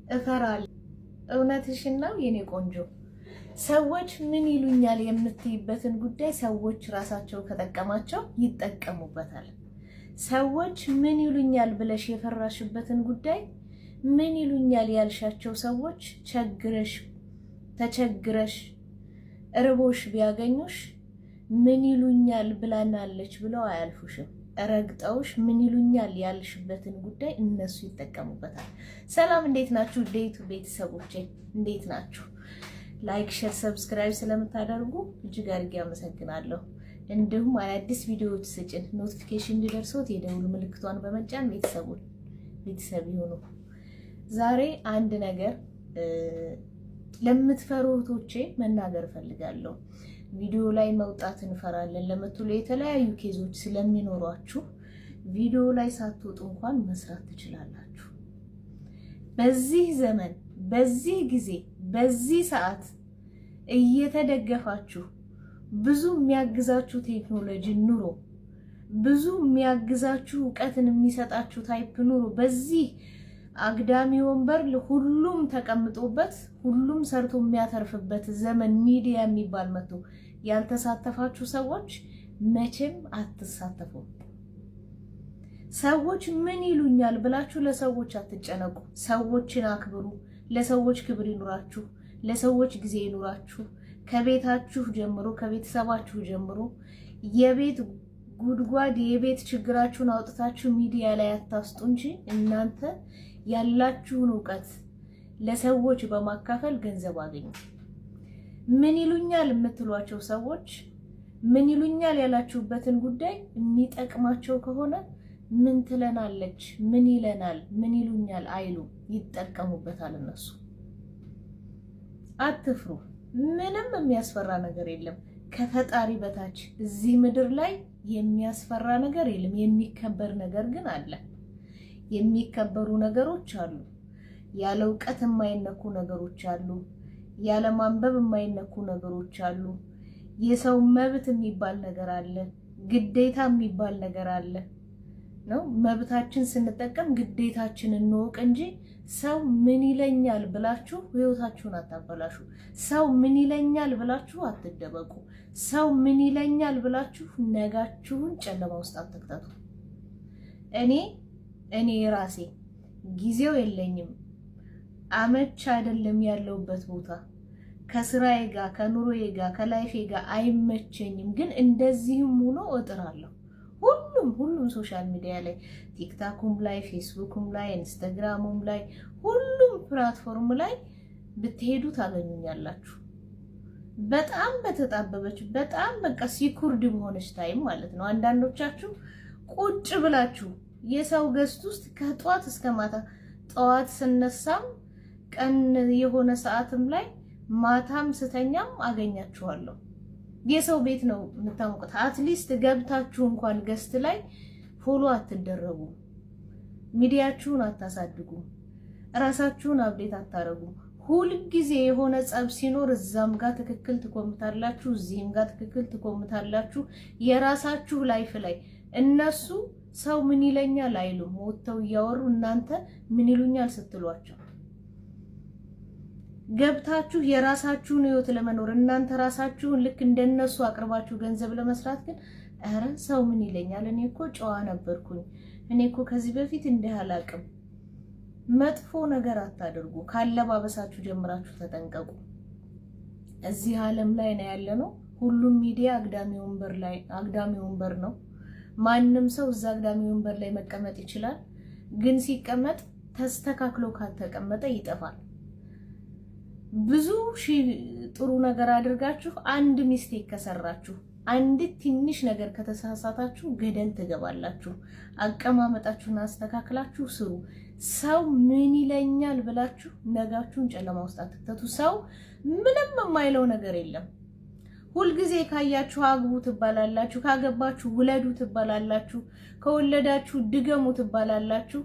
እፈራለሁ። እውነትሽን ነው የኔ ቆንጆ። ሰዎች ምን ይሉኛል የምትይበትን ጉዳይ ሰዎች ራሳቸው ከጠቀማቸው ይጠቀሙበታል። ሰዎች ምን ይሉኛል ብለሽ የፈራሽበትን ጉዳይ ምን ይሉኛል ያልሻቸው ሰዎች ቸግረሽ ተቸግረሽ እርቦሽ ቢያገኙሽ ምን ይሉኛል ብላናለች ብለው አያልፉሽም። ረግጠውሽ ምን ይሉኛል ያልሽበትን ጉዳይ እነሱ ይጠቀሙበታል። ሰላም፣ እንዴት ናችሁ? ዴቱ ቤተሰቦቼ እንዴት ናችሁ? ላይክ፣ ሼር፣ ሰብስክራይብ ስለምታደርጉ እጅግ አድርጌ አመሰግናለሁ። እንዲሁም አዳዲስ ቪዲዮዎች ስጭን ኖቲፊኬሽን እንዲደርሶት የደውል ምልክቷን በመጫን ቤተሰብ ይሁኑ። ዛሬ አንድ ነገር ለምትፈሩ እህቶቼ መናገር እፈልጋለሁ። ቪዲዮ ላይ መውጣት እንፈራለን ለምትሉ የተለያዩ ኬዞች ስለሚኖሯችሁ ቪዲዮ ላይ ሳትወጡ እንኳን መስራት ትችላላችሁ። በዚህ ዘመን፣ በዚህ ጊዜ፣ በዚህ ሰዓት እየተደገፋችሁ ብዙ የሚያግዛችሁ ቴክኖሎጂ ኑሮ፣ ብዙ የሚያግዛችሁ እውቀትን የሚሰጣችሁ ታይፕ ኑሮ፣ በዚህ አግዳሚ ወንበር ሁሉም ተቀምጦበት ሁሉም ሰርቶ የሚያተርፍበት ዘመን ሚዲያ የሚባል መጥቶ ያልተሳተፋችሁ ሰዎች መቼም አትሳተፉም። ሰዎች ምን ይሉኛል ብላችሁ ለሰዎች አትጨነቁ። ሰዎችን አክብሩ። ለሰዎች ክብር ይኑራችሁ። ለሰዎች ጊዜ ይኑራችሁ። ከቤታችሁ ጀምሮ፣ ከቤተሰባችሁ ጀምሮ የቤት ጉድጓድ የቤት ችግራችሁን አውጥታችሁ ሚዲያ ላይ አታስጡ እንጂ እናንተ ያላችሁን እውቀት ለሰዎች በማካፈል ገንዘብ አገኙ። ምን ይሉኛል የምትሏቸው ሰዎች ምን ይሉኛል ያላችሁበትን ጉዳይ የሚጠቅማቸው ከሆነ ምን ትለናለች፣ ምን ይለናል፣ ምን ይሉኛል አይሉ፣ ይጠቀሙበታል እነሱ። አትፍሩ። ምንም የሚያስፈራ ነገር የለም ከፈጣሪ በታች እዚህ ምድር ላይ የሚያስፈራ ነገር የለም። የሚከበር ነገር ግን አለ። የሚከበሩ ነገሮች አሉ። ያለ እውቀት የማይነኩ ነገሮች አሉ። ያለ ማንበብ የማይነኩ ነገሮች አሉ። የሰው መብት የሚባል ነገር አለ። ግዴታ የሚባል ነገር አለ ነው። መብታችን ስንጠቀም ግዴታችንን እንወቅ እንጂ ሰው ምን ይለኛል ብላችሁ ህይወታችሁን አታበላሹ። ሰው ምን ይለኛል ብላችሁ አትደበቁ። ሰው ምን ይለኛል ብላችሁ ነጋችሁን ጨለማ ውስጥ አትክተቱ። እኔ ራሴ ጊዜው የለኝም፣ አመች አይደለም ያለውበት ቦታ፣ ከስራዬ ጋር ከኑሮዬ ጋር ከላይፌ ጋር አይመቸኝም። ግን እንደዚህም ሆኖ እጥራለሁ። ሁሉም ሶሻል ሚዲያ ላይ ቲክታኩም ላይ ፌስቡክም ላይ ኢንስታግራሙም ላይ ሁሉም ፕላትፎርም ላይ ብትሄዱ ታገኙኛላችሁ። በጣም በተጣበበች በጣም በቃ ሲኩርድ በሆነች ታይም ማለት ነው። አንዳንዶቻችሁ ቁጭ ብላችሁ የሰው ገስት ውስጥ ከጧት እስከ ማታ፣ ጧት ስነሳም ቀን የሆነ ሰዓትም ላይ ማታም ስተኛም አገኛችኋለሁ። የሰው ቤት ነው የምታውቁት። አትሊስት ገብታችሁ እንኳን ገስት ላይ ፎሎ አትደረጉ፣ ሚዲያችሁን አታሳድጉ፣ ራሳችሁን አፕዴት አታረጉ። ሁል ጊዜ የሆነ ጸብ ሲኖር እዛም ጋር ትክክል ትኮምታላችሁ፣ እዚህም ጋር ትክክል ትኮምታላችሁ። የራሳችሁ ላይፍ ላይ እነሱ ሰው ምን ይለኛል አይሉም። ወጥተው እያወሩ እናንተ ምን ይሉኛል ስትሏቸው ገብታችሁ የራሳችሁን ህይወት ለመኖር እናንተ ራሳችሁን ልክ እንደነሱ አቅርባችሁ ገንዘብ ለመስራት ግን ኧረ ሰው ምን ይለኛል፣ እኔ እኮ ጨዋ ነበርኩኝ፣ እኔ እኮ ከዚህ በፊት እንዲህ አላቅም። መጥፎ ነገር አታድርጉ። ካለባበሳችሁ ጀምራችሁ ተጠንቀቁ። እዚህ ዓለም ላይ ነው ያለነው። ሁሉም ሚዲያ አግዳሚ ወንበር ነው። ማንም ሰው እዛ አግዳሚ ወንበር ላይ መቀመጥ ይችላል። ግን ሲቀመጥ ተስተካክሎ ካልተቀመጠ ይጠፋል። ብዙ ጥሩ ነገር አድርጋችሁ አንድ ሚስቴክ ከሰራችሁ፣ አንድ ትንሽ ነገር ከተሳሳታችሁ ገደል ትገባላችሁ። አቀማመጣችሁን አስተካክላችሁ ስሩ። ሰው ምን ይለኛል ብላችሁ ነጋችሁን ጨለማ ውስጥ አትክተቱ። ሰው ምንም የማይለው ነገር የለም። ሁልጊዜ ካያችሁ አግቡ ትባላላችሁ፣ ካገባችሁ ውለዱ ትባላላችሁ፣ ከወለዳችሁ ድገሙ ትባላላችሁ፣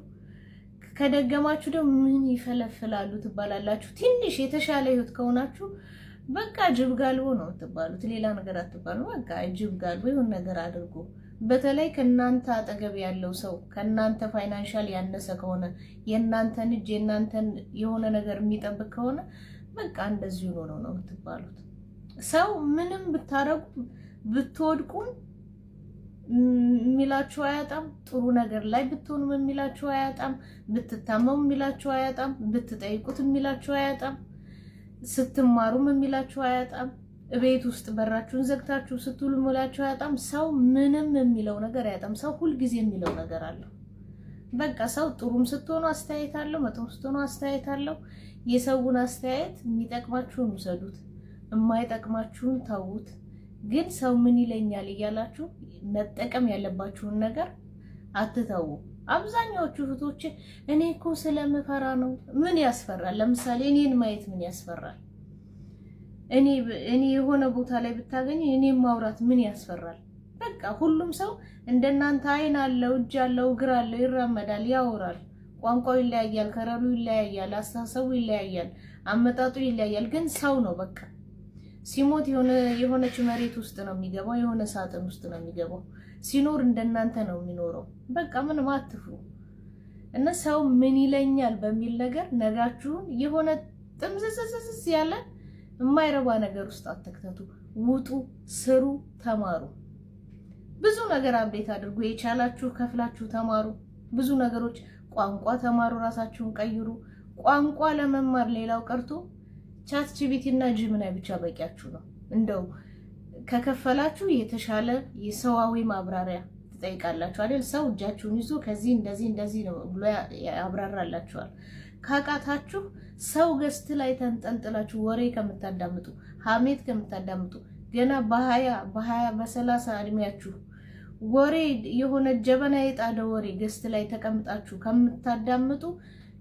ከደገማችሁ ደግሞ ምን ይፈለፍላሉ ትባላላችሁ። ትንሽ የተሻለ ህይወት ከሆናችሁ በቃ ጅብ ጋልቦ ነው ትባሉት፣ ሌላ ነገር አትባሉ። በቃ ጅብ ጋልቦ ይሁን ነገር አድርጎ በተለይ ከናንተ አጠገብ ያለው ሰው ከናንተ ፋይናንሻል ያነሰ ከሆነ የናንተን እጅ የናንተን የሆነ ነገር የሚጠብቅ ከሆነ በቃ እንደዚህ ሆኖ ነው የምትባሉት። ሰው ምንም ብታረጉ ብትወድቁም የሚላችሁ አያጣም። ጥሩ ነገር ላይ ብትሆኑ የሚላችሁ አያጣም። ብትታመሙ የሚላችሁ አያጣም። ብትጠይቁት የሚላችሁ አያጣም። ስትማሩም የሚላችሁ አያጣም። ቤት ውስጥ በራችሁን ዘግታችሁ ስትውሉ የሚላችሁ አያጣም። ሰው ምንም የሚለው ነገር አያጣም። ሰው ሁልጊዜ የሚለው ነገር አለው። በቃ ሰው ጥሩም ስትሆኑ አስተያየት አለው፣ መጥፎም ስትሆኑ አስተያየት አለው። የሰውን አስተያየት የሚጠቅማችሁን ውሰዱት፣ የማይጠቅማችሁን ተዉት። ግን ሰው ምን ይለኛል እያላችሁ መጠቀም ያለባችሁን ነገር አትተዉ። አብዛኛዎቹ እህቶች እኔ እኮ ስለምፈራ ነው። ምን ያስፈራል? ለምሳሌ እኔን ማየት ምን ያስፈራል? እኔ የሆነ ቦታ ላይ ብታገኝ እኔን ማውራት ምን ያስፈራል? በቃ ሁሉም ሰው እንደናንተ አይን አለው፣ እጅ አለው፣ እግር አለው፣ ይራመዳል፣ ያወራል። ቋንቋው ይለያያል፣ ከረሩ ይለያያል፣ አስተሳሰቡ ይለያያል፣ አመጣጡ ይለያያል። ግን ሰው ነው በቃ። ሲሞት የሆነች መሬት ውስጥ ነው የሚገባው፣ የሆነ ሳጥን ውስጥ ነው የሚገባው። ሲኖር እንደናንተ ነው የሚኖረው። በቃ ምንም አትፍሩ። እና ሰው ምን ይለኛል በሚል ነገር ነጋችሁን የሆነ ጥምዝዝዝዝ ያለ የማይረባ ነገር ውስጥ አትክተቱ። ውጡ፣ ስሩ፣ ተማሩ። ብዙ ነገር አብዴት አድርጉ። የቻላችሁ ከፍላችሁ ተማሩ። ብዙ ነገሮች ቋንቋ ተማሩ፣ ራሳችሁን ቀይሩ። ቋንቋ ለመማር ሌላው ቀርቶ ቻት ጂፒቲ እና ጂሚናይ ብቻ በቂያችሁ ነው። እንደው ከከፈላችሁ የተሻለ የሰዋዊ ማብራሪያ ትጠይቃላችሁ አይደል? ሰው እጃችሁን ይዞ ከዚህ እንደዚህ ነው ብሎ ያብራራላችኋል። ካቃታችሁ ሰው ገስት ላይ ተንጠልጥላችሁ ወሬ ከምታዳምጡ፣ ሀሜት ከምታዳምጡ ገና በ30 እድሜያችሁ ወሬ የሆነ ጀበና የጣደ ወሬ ገስት ላይ ተቀምጣችሁ ከምታዳምጡ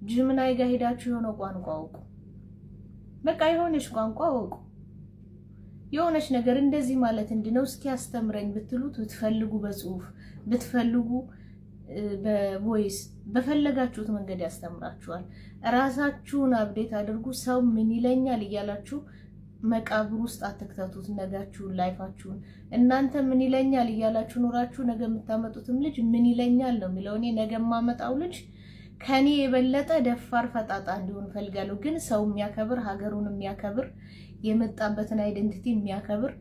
ጂሚናይ ጋር ሄዳችሁ የሆነ ቋንቋ አውቁ። በቃ የሆነች ቋንቋ አውቁ። የሆነች ነገር እንደዚህ ማለት እንዲነው እስኪ አስተምረኝ ብትሉት ብትፈልጉ በጽሁፍ ብትፈልጉ በቮይስ በፈለጋችሁት መንገድ ያስተምራችኋል። ራሳችሁን አብዴት አድርጉ። ሰው ምን ይለኛል እያላችሁ መቃብር ውስጥ አትክተቱት። ነጋችሁን፣ ላይፋችሁን እናንተ ምን ይለኛል እያላችሁ ኖራችሁ ነገ የምታመጡትም ልጅ ምን ይለኛል ነው የሚለው። እኔ ነገ የማመጣው ልጅ ከኔ የበለጠ ደፋር ፈጣጣ እንዲሆን ፈልጋለሁ። ግን ሰው የሚያከብር፣ ሀገሩን የሚያከብር፣ የመጣበትን አይደንቲቲ የሚያከብር፣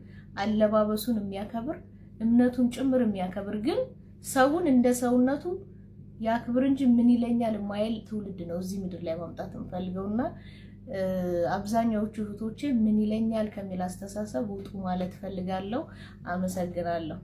አለባበሱን የሚያከብር፣ እምነቱን ጭምር የሚያከብር፣ ግን ሰውን እንደ ሰውነቱ ያክብር እንጂ ምን ይለኛል የማይል ትውልድ ነው እዚህ ምድር ላይ ማምጣት እንፈልገውና አብዛኛዎቹ እህቶቼ ምን ይለኛል ከሚል አስተሳሰብ ውጡ ማለት ፈልጋለሁ። አመሰግናለሁ።